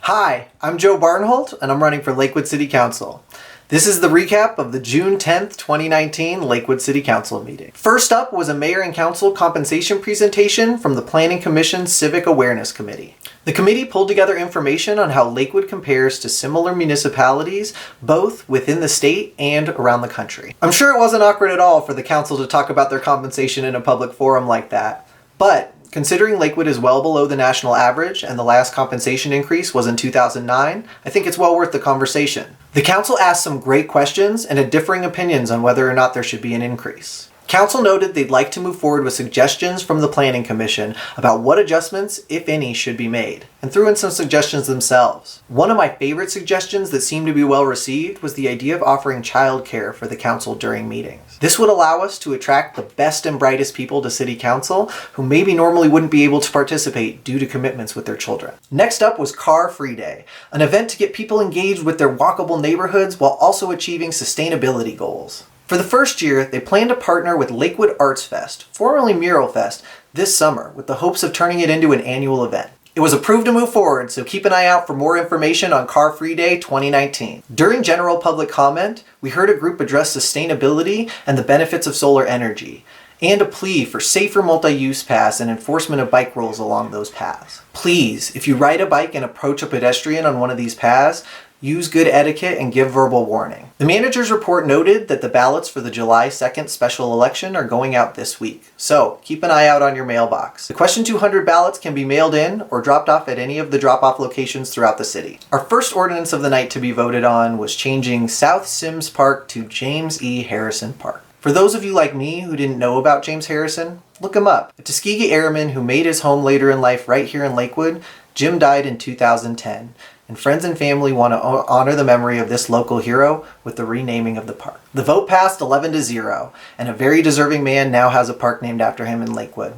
Hi, I'm Joe Barnholt, and I'm running for Lakewood City Council. This is the recap of the June 10th, 2019 Lakewood City Council meeting. First up was a mayor and council compensation presentation from the Planning Commission's Civic Awareness Committee. The committee pulled together information on how Lakewood compares to similar municipalities, both within the state and around the country. I'm sure it wasn't awkward at all for the council to talk about their compensation in a public forum like that, but considering Lakewood is well below the national average and the last compensation increase was in 2009, I think it's well worth the conversation. The council asked some great questions and had differing opinions on whether or not there should be an increase. Council noted they'd like to move forward with suggestions from the Planning Commission about what adjustments, if any, should be made, and threw in some suggestions themselves. One of my favorite suggestions that seemed to be well received was the idea of offering childcare for the council during meetings. This would allow us to attract the best and brightest people to City Council who maybe normally wouldn't be able to participate due to commitments with their children. Next up was Car Free Day, an event to get people engaged with their walkable neighborhoods while also achieving sustainability goals. For the first year, they plan to partner with Lakewood Arts Fest, formerly Mural Fest, this summer with the hopes of turning it into an annual event. It was approved to move forward, so keep an eye out for more information on Car Free Day 2019. During general public comment, we heard a group address sustainability and the benefits of solar energy, and a plea for safer multi-use paths and enforcement of bike rules along those paths. Please, if you ride a bike and approach a pedestrian on one of these paths, use good etiquette and give verbal warning. The manager's report noted that the ballots for the July 2nd special election are going out this week, so keep an eye out on your mailbox. The Question 200 ballots can be mailed in or dropped off at any of the drop-off locations throughout the city. Our first ordinance of the night to be voted on was changing South Sims Park to James E. Harrison Park. For those of you like me who didn't know about James Harrison, look him up. A Tuskegee Airman who made his home later in life right here in Lakewood, Jim died in 2010. And friends and family want to honor the memory of this local hero with the renaming of the park. The vote passed 11-0, and a very deserving man now has a park named after him in Lakewood.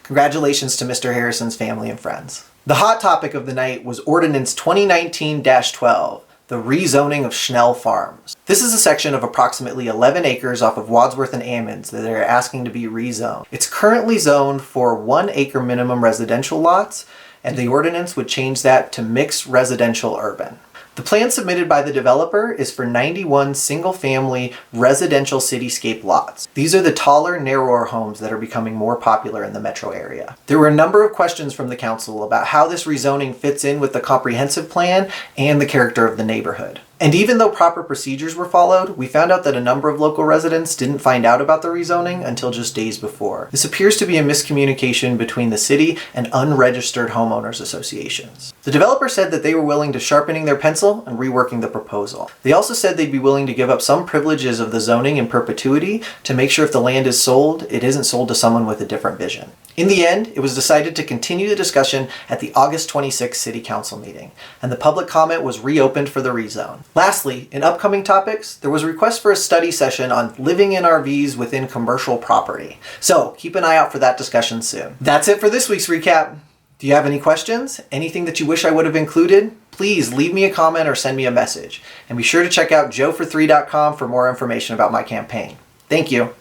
Congratulations to Mr. Harrison's family and friends. The hot topic of the night was Ordinance 2019-12, the rezoning of Schnell Farms. This is a section of approximately 11 acres off of Wadsworth and Ammons that they're asking to be rezoned. It's currently zoned for 1 acre minimum residential lots, and the ordinance would change that to mixed residential urban. The plan submitted by the developer is for 91 single-family residential cityscape lots. These are the taller, narrower homes that are becoming more popular in the metro area. There were a number of questions from the council about how this rezoning fits in with the comprehensive plan and the character of the neighborhood. And even though proper procedures were followed, we found out that a number of local residents didn't find out about the rezoning until just days before. This appears to be a miscommunication between the city and unregistered homeowners associations. The developer said that they were willing to sharpening their pencil and reworking the proposal. They also said they'd be willing to give up some privileges of the zoning in perpetuity to make sure if the land is sold, it isn't sold to someone with a different vision. In the end, it was decided to continue the discussion at the August 26th City Council meeting, and the public comment was reopened for the rezone. Lastly, in upcoming topics, there was a request for a study session on living in RVs within commercial property. So keep an eye out for that discussion soon. That's it for this week's recap. Do you have any questions? Anything that you wish I would have included? Please leave me a comment or send me a message. And be sure to check out joefor3.com for more information about my campaign. Thank you.